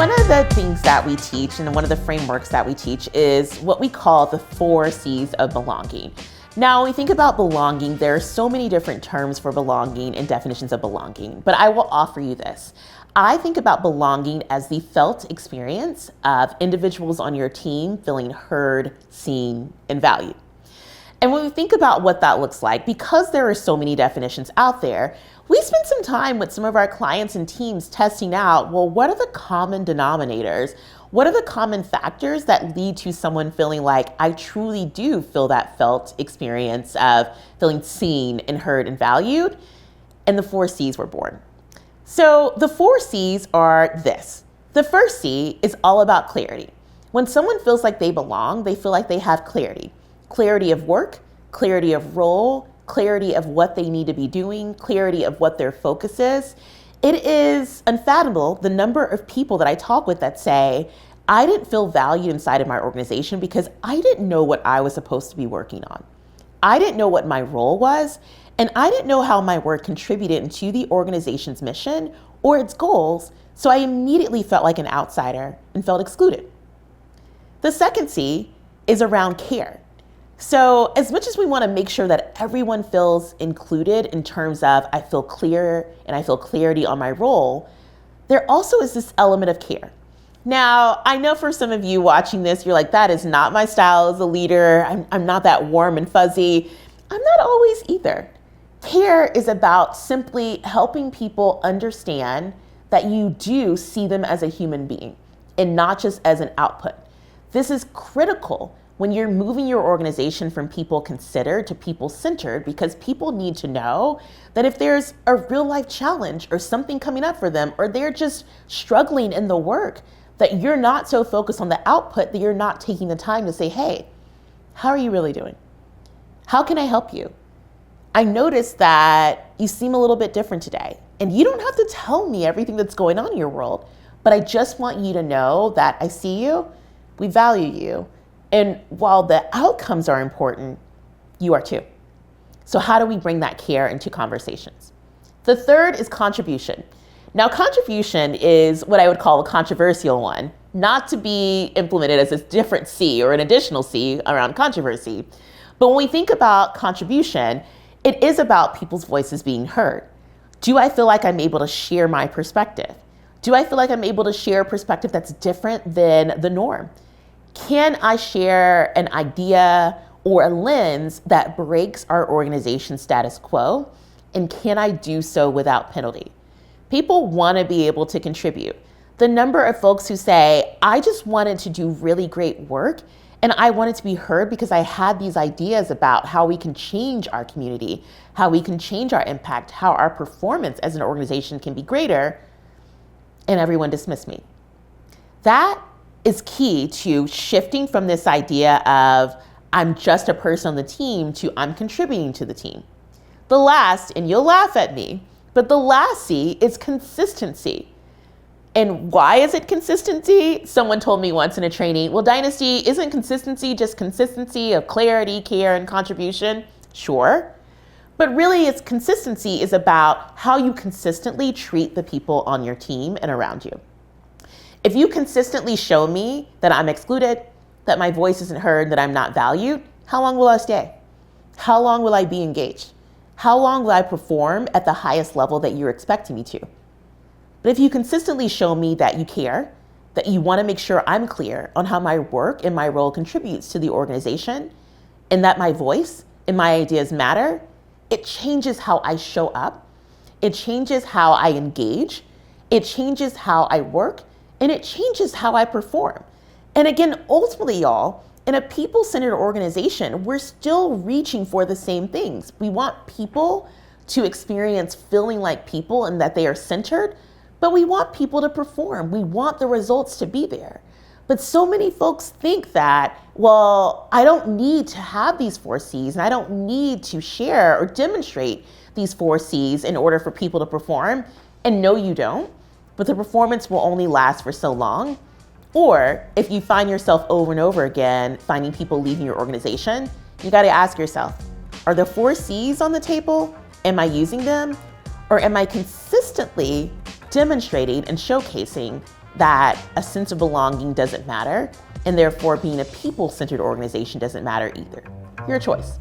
One of the things that we teach and one of the frameworks that we teach is what we call the 4 C's of belonging. Now, when we think about belonging, there are so many different terms for belonging and definitions of belonging, but I will offer you this. I think about belonging as the felt experience of individuals on your team feeling heard, seen, and valued. And when we think about what that looks like, because there are so many definitions out there, we spend some time with some of our clients and teams testing out, well, what are the common denominators? What are the common factors that lead to someone feeling like I truly do feel that felt experience of feeling seen and heard and valued? And the 4 C's were born. So the 4 C's are this. The first C is all about clarity. When someone feels like they belong, they feel like they have clarity. Clarity of work, clarity of role, clarity of what they need to be doing, clarity of what their focus is. It is unfathomable the number of people that I talk with that say, I didn't feel valued inside of my organization because I didn't know what I was supposed to be working on. I didn't know what my role was, and I didn't know how my work contributed to the organization's mission or its goals, so I immediately felt like an outsider and felt excluded. The second C is around care. So as much as we want to make sure that everyone feels included in terms of I feel clear and I feel clarity on my role, there also is this element of care. Now, I know for some of you watching this, you're like, that is not my style as a leader. I'm not that warm and fuzzy. I'm not always either. Care is about simply helping people understand that you do see them as a human being and not just as an output. This is critical when you're moving your organization from people considered to people centered, because people need to know that if there's a real life challenge or something coming up for them, or they're just struggling in the work, that you're not so focused on the output that you're not taking the time to say, hey, how are you really doing? How can I help you? I noticed that you seem a little bit different today, and you don't have to tell me everything that's going on in your world, but I just want you to know that I see you, we value you, and while the outcomes are important, you are too. So how do we bring that care into conversations? The third is contribution. Now, contribution is what I would call a controversial one, not to be implemented as a different C or an additional C around controversy. But when we think about contribution, it is about people's voices being heard. Do I feel like I'm able to share my perspective? Do I feel like I'm able to share a perspective that's different than the norm? Can I share an idea or a lens that breaks our organization's status quo? And can I do so without penalty? People want to be able to contribute. The number of folks who say, I just wanted to do really great work and I wanted to be heard because I had these ideas about how we can change our community, how we can change our impact, how our performance as an organization can be greater, and everyone dismissed me. That is key to shifting from this idea of I'm just a person on the team to I'm contributing to the team. The last, and you'll laugh at me, but the last C is consistency. And why is it consistency? Someone told me once in a training, well, Dynasty, isn't consistency just consistency of clarity, care, and contribution? Sure. But really, its consistency is about how you consistently treat the people on your team and around you. If you consistently show me that I'm excluded, that my voice isn't heard, that I'm not valued, how long will I stay? How long will I be engaged? How long will I perform at the highest level that you're expecting me to? But if you consistently show me that you care, that you want to make sure I'm clear on how my work and my role contributes to the organization, and that my voice and my ideas matter, it changes how I show up. It changes how I engage. It changes how I work. And it changes how I perform. And again, ultimately, y'all, in a people-centered organization, we're still reaching for the same things. We want people to experience feeling like people and that they are centered, but we want people to perform. We want the results to be there. But so many folks think that, well, I don't need to have these 4 C's and I don't need to share or demonstrate these 4 C's in order for people to perform. And no, you don't. But the performance will only last for so long. Or if you find yourself over and over again finding people leaving your organization, you got to ask yourself, are the 4 C's on the table? Am I using them? Or am I consistently demonstrating and showcasing that a sense of belonging doesn't matter, and therefore being a people-centered organization doesn't matter either. Your choice.